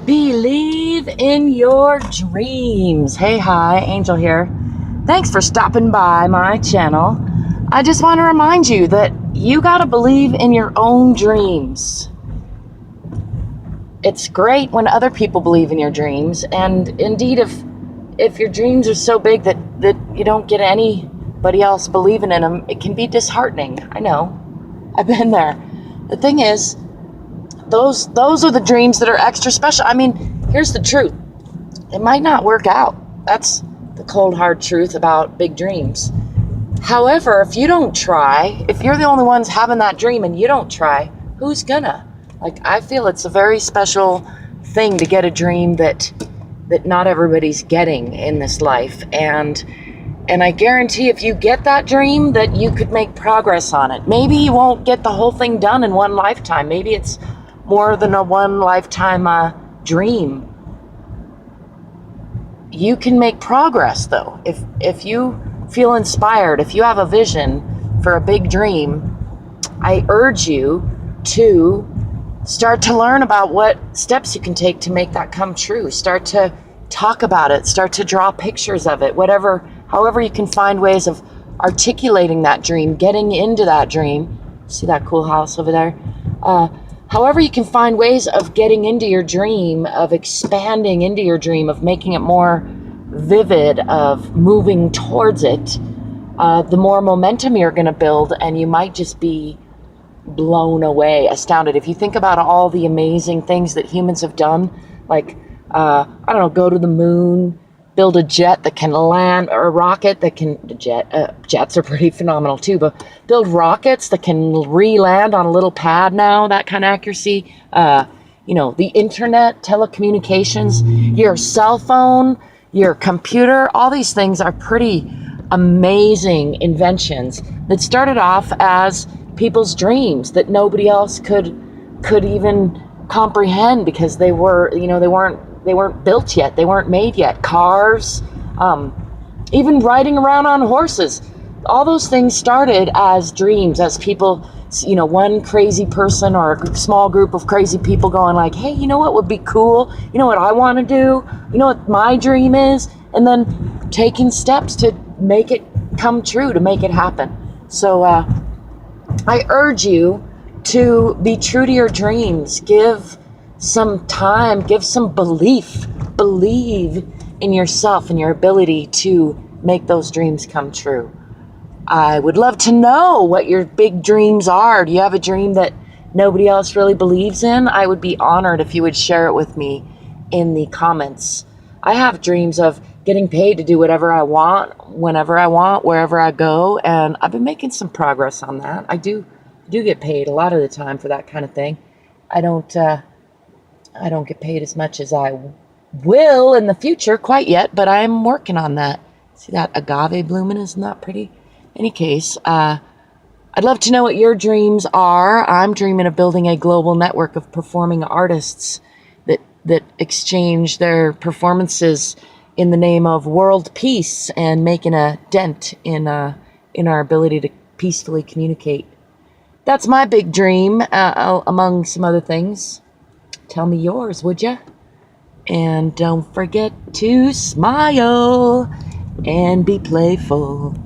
Believe in your dreams. Hey, hi, Angel here. Thanks for stopping by my channel. I just want to remind you that you got to believe in your own dreams. It's great when other people believe in your dreams, and indeed if your dreams are so big that you don't get anybody else believing in them, it can be disheartening. I know. I've been there. The thing is, those are the dreams that are extra special. I mean, here's the truth. It might not work out. That's the cold, hard truth about big dreams. However, if you don't try, if you're the only ones having that dream and you don't try, who's gonna? Like, I feel it's a very special thing to get a dream that not everybody's getting in this life. And I guarantee if you get that dream that you could make progress on it. Maybe you won't get the whole thing done in one lifetime. Maybe it's more than a one lifetime dream. You can make progress though. If you feel inspired, if you have a vision for a big dream, I urge you to start to learn about what steps you can take to make that come true. Start to talk about it, start to draw pictures of it, however you can find ways of articulating that dream, getting into that dream. See that cool house over there? However you can find ways of getting into your dream, of expanding into your dream, of making it more vivid, of moving towards it, the more momentum you're going to build, and you might just be blown away, astounded. If you think about all the amazing things that humans have done, like, I don't know, go to the moon, build a jet that can land, or a rocket that can, jets are pretty phenomenal too, but build rockets that can re-land on a little pad now, that kind of accuracy. The internet, telecommunications, your cell phone, your computer, all these things are pretty amazing inventions that started off as people's dreams that nobody else could even comprehend because they weren't built yet. They weren't made yet. Cars, even riding around on horses. All those things started as dreams, as people, one crazy person or a small group of crazy people going like, hey, you know what would be cool? You know what I want to do? You know what my dream is? And then taking steps to make it come true, to make it happen. So I urge you to be true to your dreams. Give some time, give some belief. Believe in yourself and your ability to make those dreams come true. I would love to know what your big dreams are. Do you have a dream that nobody else really believes in? I would be honored if you would share it with me in the comments. I have dreams of getting paid to do whatever I want, whenever I want, wherever I go, and I've been making some progress on that. I do get paid a lot of the time for that kind of thing. I don't get paid as much as I will in the future quite yet, but I'm working on that. See that agave blooming? Isn't that pretty? Any case, I'd love to know what your dreams are. I'm dreaming of building a global network of performing artists that exchange their performances in the name of world peace and making a dent in our ability to peacefully communicate. That's my big dream, among some other things. Tell me yours, would ya? And don't forget to smile and be playful.